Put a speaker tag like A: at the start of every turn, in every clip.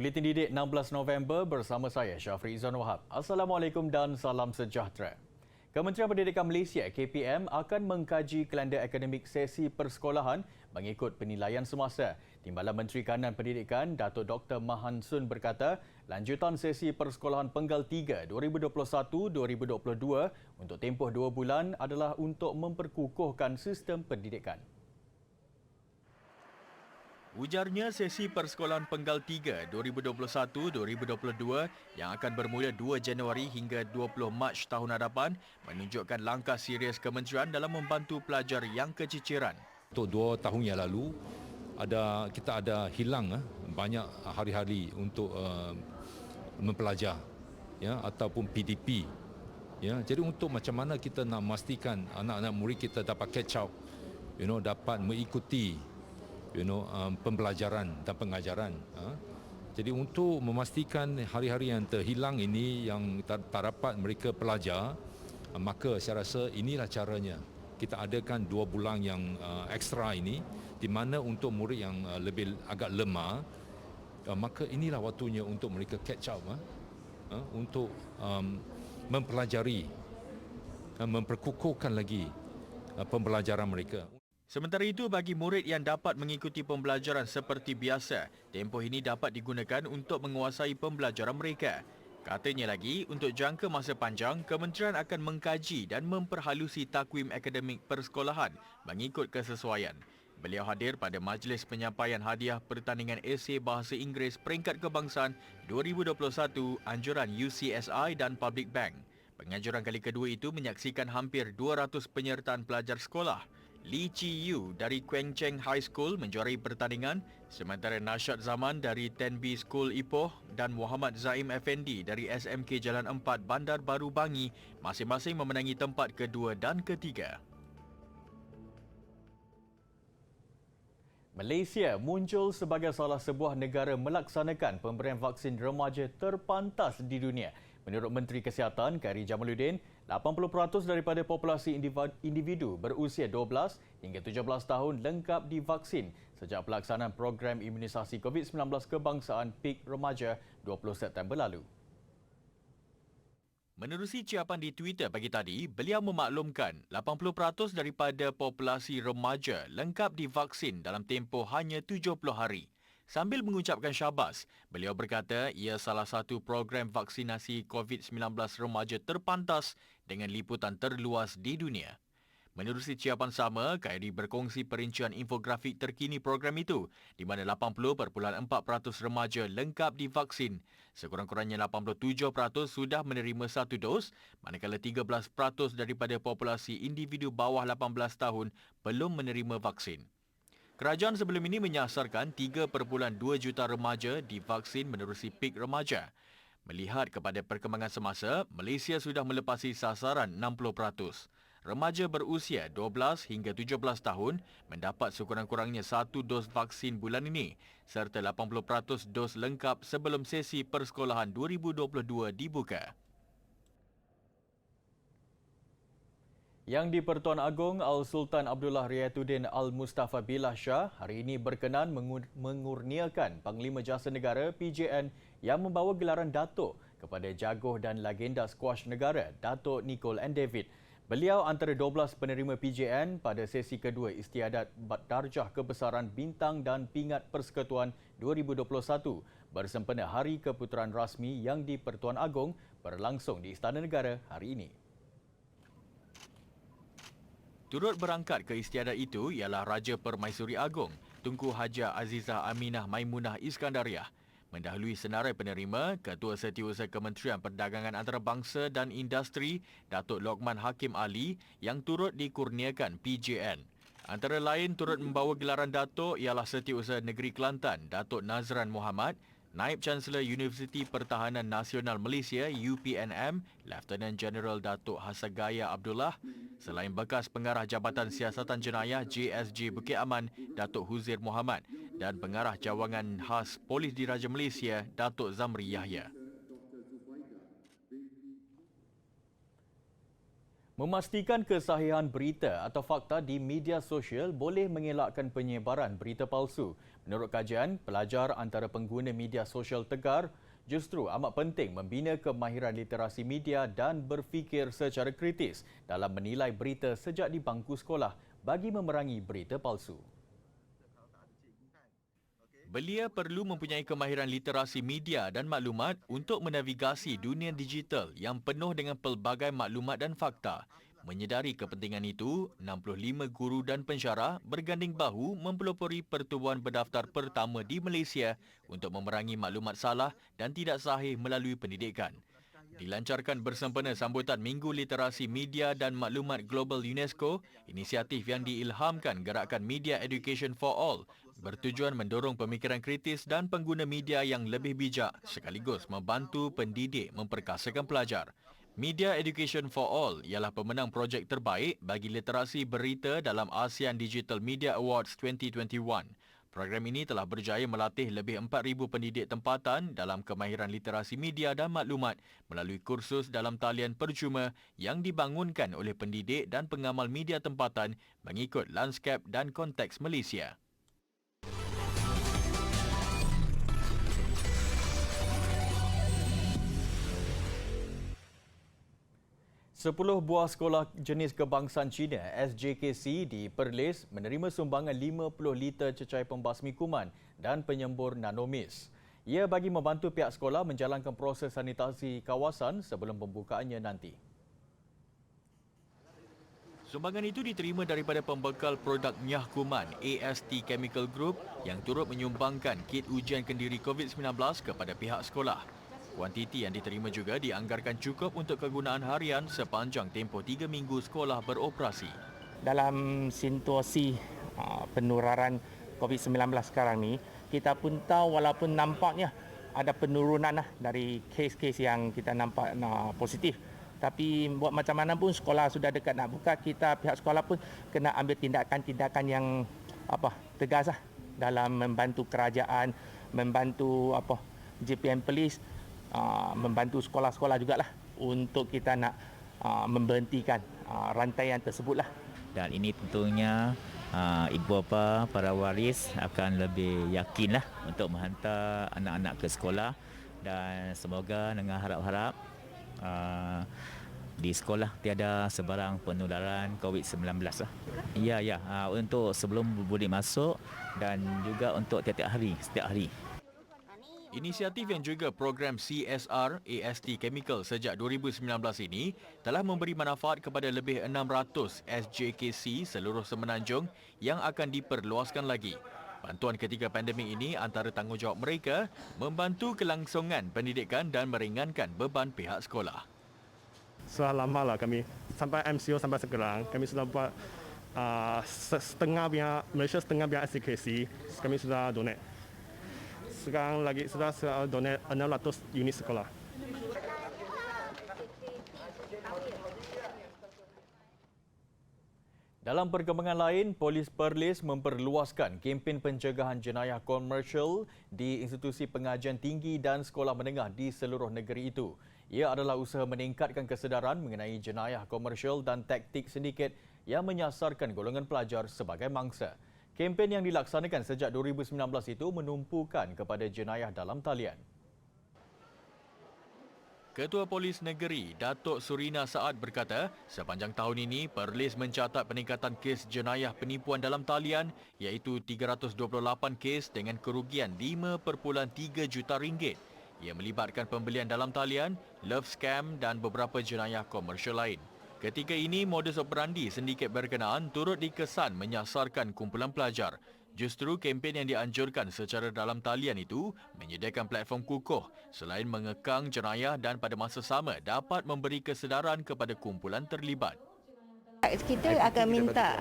A: Buletin Didik 16 November bersama saya Syafri Izan Wahab. Assalamualaikum dan salam sejahtera. Kementerian Pendidikan Malaysia KPM akan mengkaji kalender akademik sesi persekolahan mengikut penilaian semasa. Timbalan Menteri Kanan Pendidikan Datuk Dr. Mahan Sun berkata, lanjutan sesi persekolahan Penggal 3 2021-2022 untuk tempoh 2 bulan adalah untuk memperkukuhkan sistem pendidikan.
B: Ujarnya sesi persekolahan Penggal 3 2021-2022 yang akan bermula 2 Januari hingga 20 Mac tahun hadapan menunjukkan langkah serius kementerian dalam membantu pelajar yang keciciran.
C: Untuk 2 tahun yang lalu, kita ada hilang banyak hari-hari untuk mempelajar ataupun PDP. Jadi untuk macam mana kita nak memastikan anak-anak murid kita dapat catch up, dapat mengikuti pembelajaran dan pengajaran. Jadi untuk memastikan hari-hari yang terhilang ini yang tak dapat mereka pelajar, maka saya rasa inilah caranya. Kita adakan 2 bulan yang ekstra ini di mana untuk murid yang lebih agak lemah, maka inilah waktunya untuk mereka catch up untuk mempelajari, memperkukuhkan lagi pembelajaran mereka.
B: Sementara itu, bagi murid yang dapat mengikuti pembelajaran seperti biasa, tempoh ini dapat digunakan untuk menguasai pembelajaran mereka. Katanya lagi, untuk jangka masa panjang, kementerian akan mengkaji dan memperhalusi takwim akademik persekolahan mengikut kesesuaian. Beliau hadir pada majlis penyampaian hadiah pertandingan esei Bahasa Inggeris Peringkat Kebangsaan 2021 anjuran UCSI dan Public Bank. Penganjuran kali kedua itu menyaksikan hampir 200 penyertaan pelajar sekolah. Lee Chi Yu dari Kueng Cheng High School menjuarai pertandingan, sementara Nasyad Zaman dari Tenby School Ipoh dan Muhammad Zaim Effendi dari SMK Jalan 4 Bandar Baru Bangi masing-masing memenangi tempat kedua dan ketiga.
A: Malaysia muncul sebagai salah sebuah negara melaksanakan pemberian vaksin remaja terpantas di dunia. Menurut Menteri Kesihatan Khairy Jamaluddin, 80% daripada populasi individu berusia 12 hingga 17 tahun lengkap divaksin sejak pelaksanaan program imunisasi COVID-19 kebangsaan PIK Remaja 20 September lalu.
B: Menerusi ciapan di Twitter pagi tadi, beliau memaklumkan 80% daripada populasi remaja lengkap divaksin dalam tempoh hanya 70 hari. Sambil mengucapkan syabas, beliau berkata ia salah satu program vaksinasi COVID-19 remaja terpantas dengan liputan terluas di dunia. Menerusi ciapan sama, Khairy berkongsi perincian infografik terkini program itu di mana 80.4% remaja lengkap divaksin. Sekurang-kurangnya 87% sudah menerima 1 dos, manakala 13% daripada populasi individu bawah 18 tahun belum menerima vaksin. Kerajaan sebelum ini menyasarkan 3.2 juta remaja divaksin menerusi PIK Remaja. Melihat kepada perkembangan semasa, Malaysia sudah melepasi sasaran 60%. Remaja berusia 12 hingga 17 tahun mendapat sekurang-kurangnya 1 dos vaksin bulan ini serta 80% dos lengkap sebelum sesi persekolahan 2022 dibuka.
A: Yang di-Pertuan Agong Al-Sultan Abdullah Riayatuddin Al-Mustafa Billah Shah hari ini berkenan mengurniakan Panglima Jasa Negara PJN yang membawa gelaran Datuk kepada jaguh dan legenda skuash negara Datuk Nicole and David. Beliau antara 12 penerima PJN pada sesi kedua Istiadat Darjah Kebesaran Bintang dan Pingat Persekutuan 2021 bersempena Hari Keputeraan Rasmi yang di-Pertuan Agong berlangsung di Istana Negara hari ini.
B: Turut berangkat ke istiadat itu ialah Raja Permaisuri Agong, Tunku Hajah Azizah Aminah Maimunah Iskandariah. Mendahului senarai penerima, Ketua Setiausaha Kementerian Perdagangan Antarabangsa dan Industri, Datuk Lokman Hakim Ali yang turut dikurniakan PJN. Antara lain turut membawa gelaran Datuk ialah Setiausaha Negeri Kelantan, Datuk Nazran Muhammad, Naib Chancellor Universiti Pertahanan Nasional Malaysia UPNM, Lieutenant General Datuk Hasagaya Abdullah, selain bekas pengarah Jabatan Siasatan Jenayah JSJ Bukit Aman, Datuk Huzir Muhammad dan pengarah Cawangan Khas Polis Diraja Malaysia, Datuk Zamri Yahya.
A: Memastikan kesahihan berita atau fakta di media sosial boleh mengelakkan penyebaran berita palsu. Menurut kajian, pelajar antara pengguna media sosial tegar justru amat penting membina kemahiran literasi media dan berfikir secara kritis dalam menilai berita sejak di bangku sekolah bagi memerangi berita palsu.
B: Belia perlu mempunyai kemahiran literasi media dan maklumat untuk menavigasi dunia digital yang penuh dengan pelbagai maklumat dan fakta. Menyedari kepentingan itu, 65 guru dan pensyarah berganding bahu mempelopori pertubuhan berdaftar pertama di Malaysia untuk memerangi maklumat salah dan tidak sahih melalui pendidikan. Dilancarkan bersempena sambutan Minggu Literasi Media dan Maklumat Global UNESCO, inisiatif yang diilhamkan Gerakan Media Education for All bertujuan mendorong pemikiran kritis dan pengguna media yang lebih bijak sekaligus membantu pendidik memperkasakan pelajar. Media Education for All ialah pemenang projek terbaik bagi literasi berita dalam ASEAN Digital Media Awards 2021. Program ini telah berjaya melatih lebih 4,000 pendidik tempatan dalam kemahiran literasi media dan maklumat melalui kursus dalam talian percuma yang dibangunkan oleh pendidik dan pengamal media tempatan mengikut lanskap dan konteks Malaysia.
A: 10 buah sekolah jenis kebangsaan Cina SJKC di Perlis menerima sumbangan 50 liter cecair pembasmi kuman dan penyembur nanomis. Ia bagi membantu pihak sekolah menjalankan proses sanitasi kawasan sebelum pembukaannya nanti.
B: Sumbangan itu diterima daripada pembekal produk Nyah Kuman AST Chemical Group yang turut menyumbangkan kit ujian kendiri COVID-19 kepada pihak sekolah. Kuantiti yang diterima juga dianggarkan cukup untuk kegunaan harian sepanjang tempoh 3 minggu sekolah beroperasi.
D: Dalam situasi penularan COVID-19 sekarang ni, kita pun tahu walaupun nampaknya ada penurunan dari kes-kes yang kita nampak positif. Tapi buat macam mana pun sekolah sudah dekat nak buka, kita pihak sekolah pun kena ambil tindakan-tindakan yang tegas dalam membantu kerajaan, membantu JPM Polis, membantu sekolah-sekolah jugalah untuk kita nak memberhentikan rantaian tersebutlah.
E: Dan ini tentunya ibu bapa, para waris akan lebih yakinlah untuk menghantar anak-anak ke sekolah dan semoga dengan harap-harap di sekolah tiada sebarang penularan COVID-19 lah. Ya, untuk sebelum boleh masuk dan juga untuk setiap hari.
B: Inisiatif yang juga program CSR AST Chemical sejak 2019 ini telah memberi manfaat kepada lebih 600 SJKC seluruh Semenanjung yang akan diperluaskan lagi. Bantuan ketika pandemik ini antara tanggungjawab mereka membantu kelangsungan pendidikan dan meringankan beban pihak sekolah.
F: Sudah lama lah kami, sampai MCO sampai sekarang, kami sudah buat setengah biar Malaysia, setengah biar SJKC, kami sudah donate. Sekarang lagi sudah donate 600 unit sekolah.
A: Dalam perkembangan lain, Polis Perlis memperluaskan kempen pencegahan jenayah komersial di institusi pengajian tinggi dan sekolah menengah di seluruh negeri itu. Ia adalah usaha meningkatkan kesedaran mengenai jenayah komersial dan taktik sindiket yang menyasarkan golongan pelajar sebagai mangsa. Kempen yang dilaksanakan sejak 2019 itu menumpukan kepada jenayah dalam talian.
B: Ketua Polis Negeri, Datuk Surina Saad berkata, sepanjang tahun ini, Perlis mencatat peningkatan kes jenayah penipuan dalam talian iaitu 328 kes dengan kerugian 5.3 juta ringgit. Ia melibatkan pembelian dalam talian, love scam dan beberapa jenayah komersial lain. Ketika ini, modus operandi sindiket berkenaan turut dikesan menyasarkan kumpulan pelajar. Justru kempen yang dianjurkan secara dalam talian itu menyediakan platform kukuh selain mengekang jenayah dan pada masa sama dapat memberi kesedaran kepada kumpulan terlibat.
G: Kita akan minta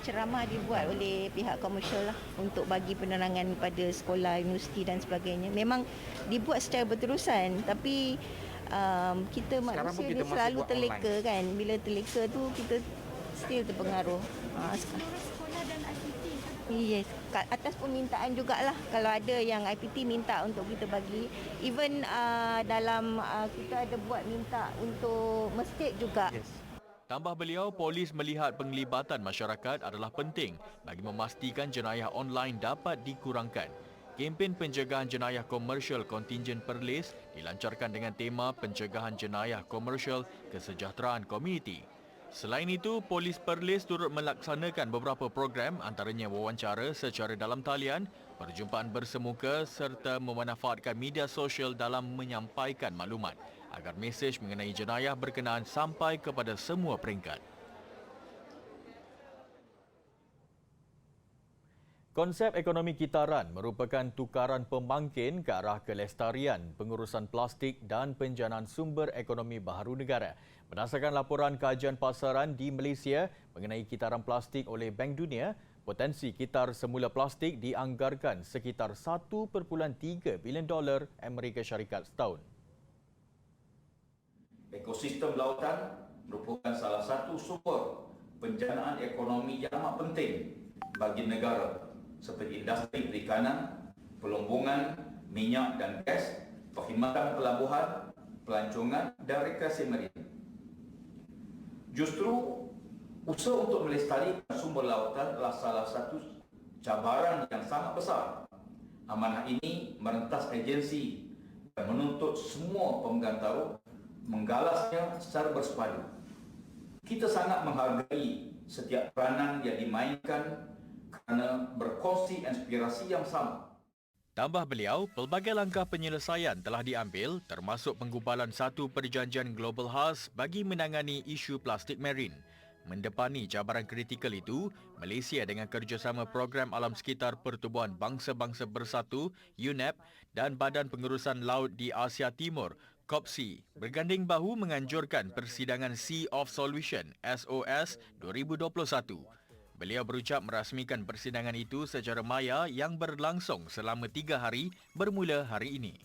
G: ceramah dibuat oleh pihak komersial untuk bagi penerangan pada sekolah, universiti dan sebagainya. Memang dibuat secara berterusan tapi kita manusia ni selalu terleka kan. Bila terleka tu kita still terpengaruh.
H: Sekolah dan IPT.
G: Yes, atas permintaan jugalah. Kalau ada yang IPT minta untuk kita bagi, even dalam kita ada buat minta untuk masjid juga.
F: Yes.
B: Tambah beliau, polis melihat penglibatan masyarakat adalah penting bagi memastikan jenayah online dapat dikurangkan. Kempen pencegahan jenayah komersial kontingen Perlis dilancarkan dengan tema pencegahan jenayah komersial kesejahteraan komuniti. Selain itu, polis Perlis turut melaksanakan beberapa program antaranya wawancara secara dalam talian, perjumpaan bersemuka serta memanfaatkan media sosial dalam menyampaikan maklumat agar mesej mengenai jenayah berkenaan sampai kepada semua peringkat.
A: Konsep ekonomi kitaran merupakan tukaran pembangkit ke arah kelestarian, pengurusan plastik dan penjanaan sumber ekonomi baharu negara. Berdasarkan laporan kajian pasaran di Malaysia mengenai kitaran plastik oleh Bank Dunia, potensi kitar semula plastik dianggarkan sekitar $1.3 bilion Amerika Syarikat setahun.
I: Ekosistem lautan merupakan salah satu sumber penjanaan ekonomi yang amat penting bagi negara seperti industri perikanan, pelombongan, minyak dan gas, perkhidmatan pelabuhan, pelancongan dan rekreasi marin. Justru usaha untuk melestarikan sumber lautan adalah salah satu cabaran yang sangat besar. Amanah ini merentas agensi dan menuntut semua pemegang taruh menggalasnya secara bersepadu. Kita sangat menghargai setiap peranan yang dimainkan kerana berkongsi inspirasi yang sama.
B: Tambah beliau, pelbagai langkah penyelesaian telah diambil termasuk penggubalan satu perjanjian global khas bagi menangani isu plastik marin. Mendepani cabaran kritikal itu, Malaysia dengan kerjasama Program Alam Sekitar Pertubuhan Bangsa-Bangsa Bersatu, UNEP dan Badan Pengurusan Laut di Asia Timur, COPSI, berganding bahu menganjurkan persidangan Sea of Solution, SOS 2021. Beliau berucap merasmikan persidangan itu secara maya yang berlangsung selama 3 hari bermula hari ini.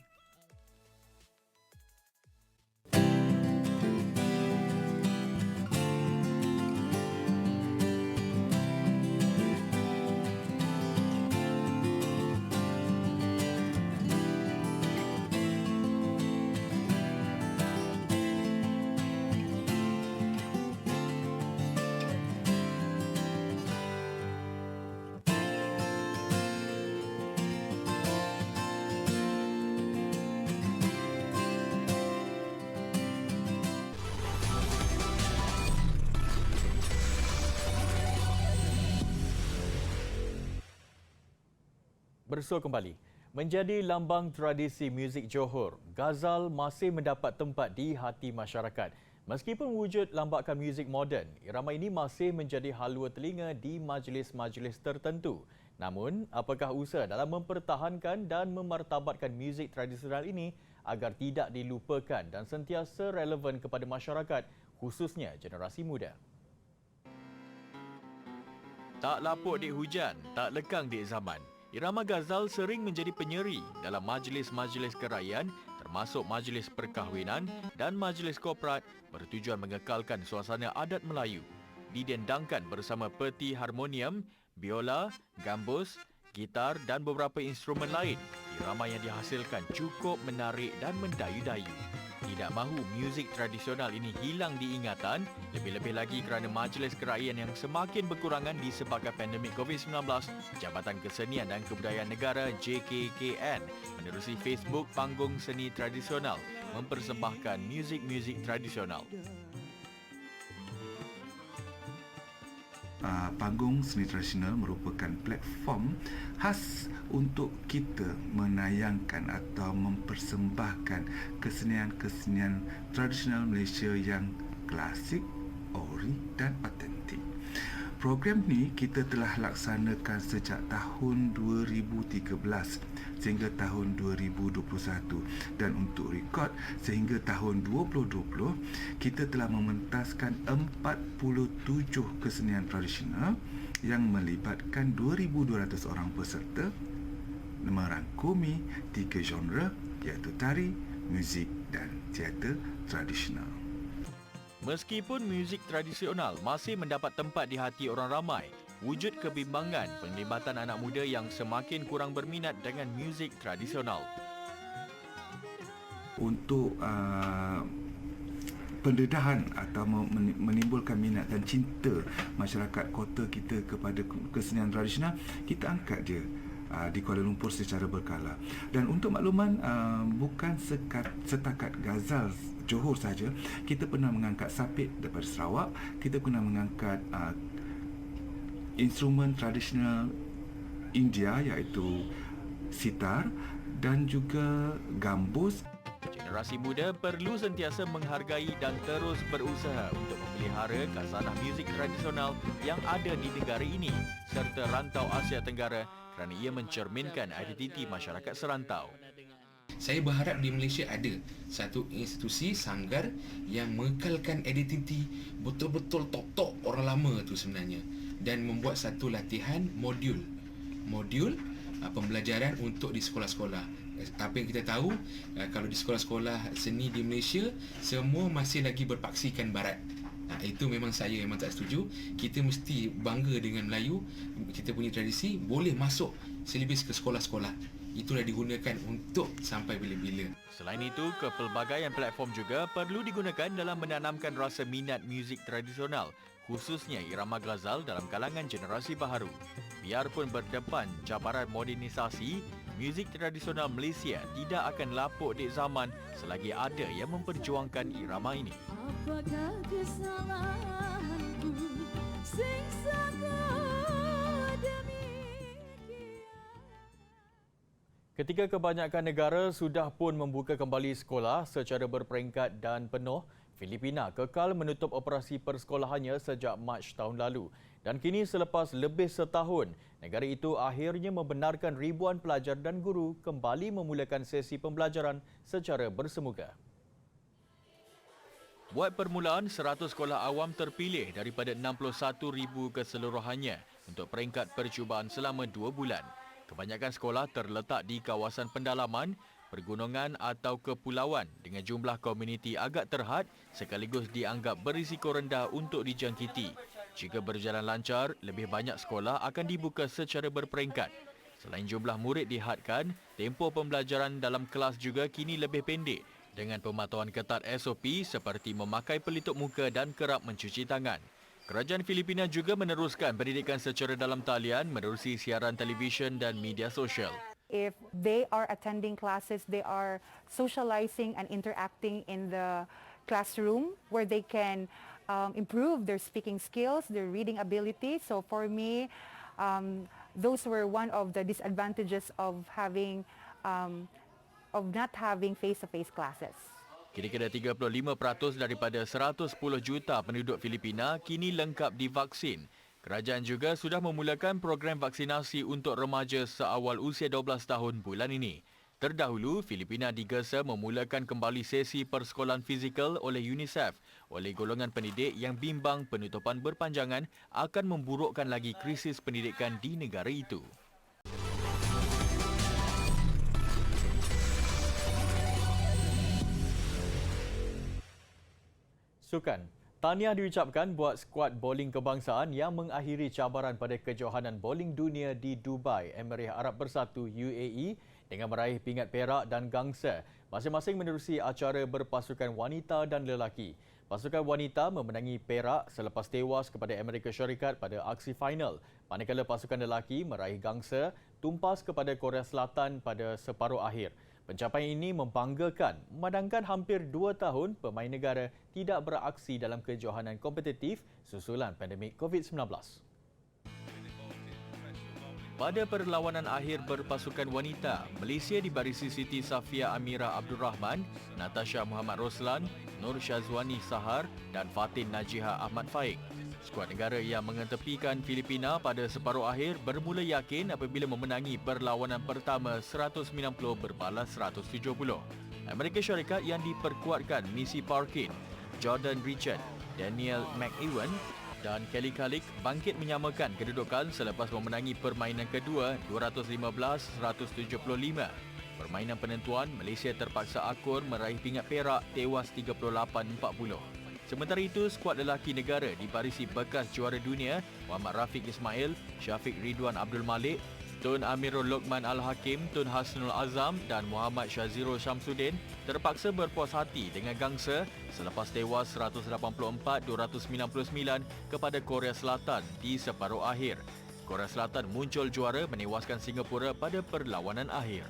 A: Bersua kembali. Menjadi lambang tradisi muzik Johor, Ghazal masih mendapat tempat di hati masyarakat. Meskipun wujud lambakan muzik moden, irama ini masih menjadi halua telinga di majlis-majlis tertentu. Namun, apakah usaha dalam mempertahankan dan memartabatkan muzik tradisional ini agar tidak dilupakan dan sentiasa relevan kepada masyarakat, khususnya generasi muda?
B: Tak lapuk di hujan, tak lekang di zaman. Irama Ghazal sering menjadi penyeri dalam majlis-majlis kerajaan termasuk majlis perkahwinan dan majlis korporat bertujuan mengekalkan suasana adat Melayu. Didendangkan bersama peti harmonium, biola, gambus, gitar dan beberapa instrumen lain. Irama yang dihasilkan cukup menarik dan mendayu-dayu. Tidak mahu muzik tradisional ini hilang diingatan, lebih-lebih lagi kerana majlis kerajaan yang semakin berkurangan disebabkan pandemik COVID-19, Jabatan Kesenian dan Kebudayaan Negara JKKN menerusi Facebook Panggung Seni Tradisional mempersembahkan muzik-muzik tradisional.
J: Panggung seni tradisional merupakan platform khas untuk kita menayangkan atau mempersembahkan kesenian-kesenian tradisional Malaysia yang klasik, ori dan autentik. Program ni kita telah laksanakan sejak tahun 2013 sehingga tahun 2021 dan untuk rekod sehingga tahun 2020 kita telah mementaskan 47 kesenian tradisional yang melibatkan 2,200 orang peserta merangkumi 3 genre iaitu tari, muzik dan teater tradisional.
B: Meskipun muzik tradisional masih mendapat tempat di hati orang ramai, wujud kebimbangan penglibatan anak muda yang semakin kurang berminat dengan muzik tradisional.
J: Untuk pendedahan atau menimbulkan minat dan cinta masyarakat kota kita kepada kesenian tradisional, kita angkat dia di Kuala Lumpur secara berkala. Dan untuk makluman, bukan setakat Ghazal Johor saja, kita pernah mengangkat sapit daripada Sarawak, kita pernah mengangkat instrumen tradisional India iaitu sitar dan juga gambus.
B: Generasi muda perlu sentiasa menghargai dan terus berusaha untuk memelihara khazanah muzik tradisional yang ada di negara ini serta rantau Asia Tenggara kerana ia mencerminkan identiti masyarakat serantau.
K: Saya berharap di Malaysia ada satu institusi sanggar yang mengekalkan identiti betul-betul tok-tok orang lama tu sebenarnya, dan membuat satu latihan modul pembelajaran untuk di sekolah-sekolah. Apa yang kita tahu, kalau di sekolah-sekolah seni di Malaysia semua masih lagi berpaksikan barat. Itu memang saya memang tak setuju. Kita mesti bangga dengan Melayu. Kita punya tradisi boleh masuk silibus ke sekolah-sekolah. Itulah digunakan untuk sampai bila-bila.
B: Selain itu, kepelbagaian platform juga perlu digunakan dalam menanamkan rasa minat muzik tradisional, khususnya irama ghazal dalam kalangan generasi baharu. Biarpun berdepan cabaran modernisasi, muzik tradisional Malaysia tidak akan lapuk di zaman selagi ada yang memperjuangkan irama ini.
H: Apakah kesalahanku siksa kau demikian?
A: Ketika kebanyakan negara sudah pun membuka kembali sekolah secara berperingkat dan penuh, Filipina kekal menutup operasi persekolahannya sejak Mac tahun lalu. Dan kini selepas lebih setahun, negara itu akhirnya membenarkan ribuan pelajar dan guru kembali memulakan sesi pembelajaran secara bersemuka.
B: Buat permulaan, 100 sekolah awam terpilih daripada 61,000 keseluruhannya untuk peringkat percubaan selama 2 bulan. Kebanyakan sekolah terletak di kawasan pendalaman, pergunungan atau kepulauan dengan jumlah komuniti agak terhad sekaligus dianggap berisiko rendah untuk dijangkiti. Jika berjalan lancar, lebih banyak sekolah akan dibuka secara berperingkat. Selain jumlah murid dihadkan, tempoh pembelajaran dalam kelas juga kini lebih pendek dengan pemantauan ketat SOP seperti memakai pelitup muka dan kerap mencuci tangan. Kerajaan Filipina juga meneruskan pendidikan secara dalam talian menerusi siaran televisyen dan media sosial.
L: If they are attending classes, they are socializing and interacting in the classroom where they can improve their speaking skills, their reading ability. So for me, those were one of the disadvantages of not having face-to-face classes.
B: Kira-kira 35% daripada 110 juta penduduk Filipina kini lengkap divaksin. Kerajaan juga sudah memulakan program vaksinasi untuk remaja seawal usia 12 tahun bulan ini. Terdahulu, Filipina digesa memulakan kembali sesi persekolahan fizikal oleh UNICEF oleh golongan pendidik yang bimbang penutupan berpanjangan akan memburukkan lagi krisis pendidikan di negara itu.
A: Sukan. Tahniah diucapkan buat skuad bowling kebangsaan yang mengakhiri cabaran pada kejohanan bowling dunia di Dubai, Emirat Arab Bersatu UAE dengan meraih pingat perak dan gangsa, masing-masing menerusi acara berpasukan wanita dan lelaki. Pasukan wanita memenangi perak selepas tewas kepada Amerika Syarikat pada aksi final, manakala pasukan lelaki meraih gangsa tumpas kepada Korea Selatan pada separuh akhir. Pencapaian ini membanggakan memandangkan hampir 2 tahun pemain negara tidak beraksi dalam kejohanan kompetitif susulan pandemik COVID-19.
B: Pada perlawanan akhir berpasukan wanita, Malaysia dibarisi Siti Safia Amira Abdul Rahman, Natasha Muhammad Roslan, Nur Syazwani Sahar dan Fatin Najiha Ahmad Faik. Skuad negara yang mengetepikan Filipina pada separuh akhir bermula yakin apabila memenangi perlawanan pertama 190 berbalas 170. Amerika Syarikat yang diperkuatkan Missy Parkin, Jordan Richard, Daniel McEwan dan Kelly Kalik bangkit menyamakan kedudukan selepas memenangi permainan kedua 215-175. Permainan penentuan, Malaysia terpaksa akur meraih pingat perak tewas 38-40. Sementara itu, skuad lelaki negara dibarisi bekas juara dunia Muhammad Rafiq Ismail, Syafiq Ridwan Abdul Malik, Tun Amirul Lokman Al-Hakim, Tun Hasnul Azam dan Muhammad Syazirul Syamsuddin terpaksa berpuas hati dengan gangsa selepas tewas 184-299 kepada Korea Selatan di separuh akhir. Korea Selatan muncul juara menewaskan Singapura pada perlawanan akhir.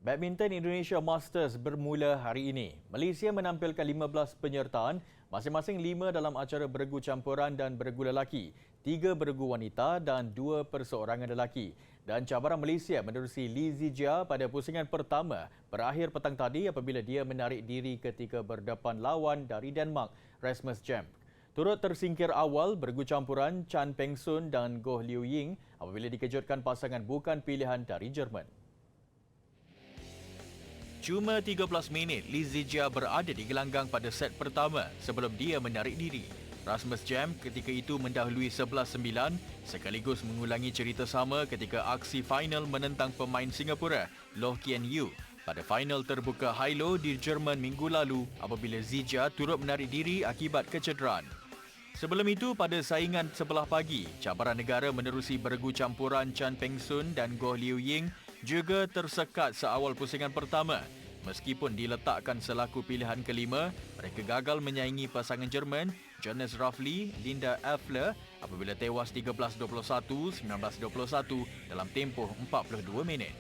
A: Badminton Indonesia Masters bermula hari ini. Malaysia menampilkan 15 penyertaan, masing-masing 5 dalam acara beregu campuran dan beregu lelaki, 3 beregu wanita dan 2 perseorangan lelaki. Dan cabaran Malaysia menerusi Lee Zijia pada pusingan pertama berakhir petang tadi apabila dia menarik diri ketika berdepan lawan dari Denmark, Rasmus Kjemp. Turut tersingkir awal beregu campuran Chan Peng Sun dan Goh Liu Ying apabila dikejutkan pasangan bukan pilihan dari Jerman.
B: Cuma 13 minit, Lee Zijia berada di gelanggang pada set pertama sebelum dia menarik diri. Rasmus Kjemp ketika itu mendahului 11-9 sekaligus mengulangi cerita sama ketika aksi final menentang pemain Singapura, Loh Kian Yew pada final terbuka Hilo di Jerman minggu lalu apabila Zijia turut menarik diri akibat kecederaan. Sebelum itu, pada saingan sebelah pagi, cabaran negara menerusi beregu campuran Chan Peng Sun dan Goh Liu Ying juga tersekat seawal pusingan pertama. Meskipun diletakkan selaku pilihan kelima, mereka gagal menyaingi pasangan Jerman, Jonas Raffli, Linda Effler apabila tewas 13-21, 19-21 dalam tempoh 42 minit.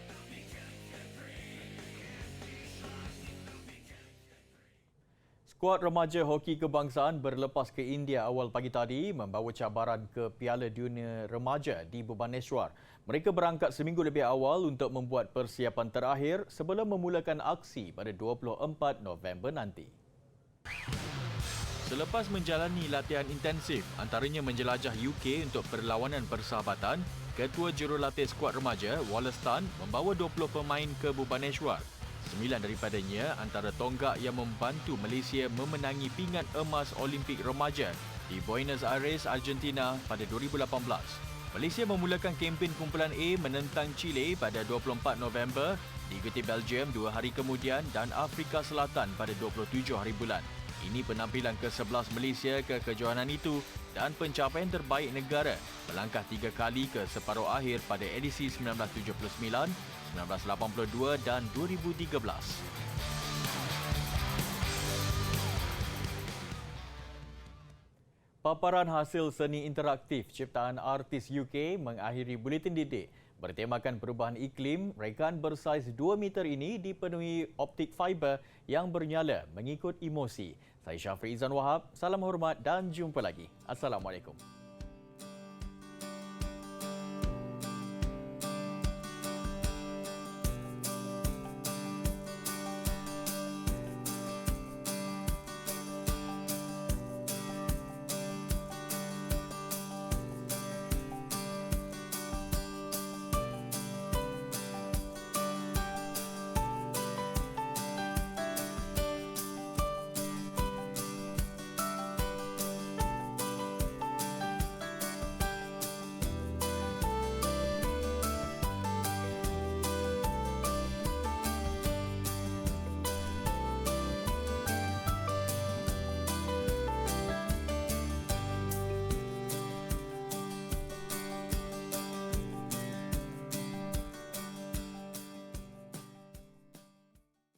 A: Skuad remaja hoki kebangsaan berlepas ke India awal pagi tadi membawa cabaran ke Piala Dunia Remaja di Bhubaneswar. Mereka berangkat seminggu lebih awal untuk membuat persiapan terakhir sebelum memulakan aksi pada 24 November nanti.
B: Selepas menjalani latihan intensif, antaranya menjelajah UK untuk perlawanan persahabatan, Ketua Jurulatih Skuad Remaja, Wallace Tan, membawa 20 pemain ke Bhubaneswar. 9 daripadanya antara tonggak yang membantu Malaysia memenangi pingat emas Olimpik Remaja di Buenos Aires, Argentina pada 2018. Malaysia memulakan kempen kumpulan A menentang Chile pada 24 November, diikuti Belgium 2 hari kemudian dan Afrika Selatan pada 27 hari bulan. Ini penampilan ke-11 Malaysia ke kejohanan itu dan pencapaian terbaik negara melangkah 3 kali ke separuh akhir pada edisi 1979, 1982 dan 2013.
A: Paparan hasil seni interaktif ciptaan artis UK mengakhiri buletin didik. Bertemakan perubahan iklim, rekan bersaiz 2 meter ini dipenuhi optik fiber yang bernyala mengikut emosi. Saya Syafri Izan Wahab, salam hormat dan jumpa lagi. Assalamualaikum.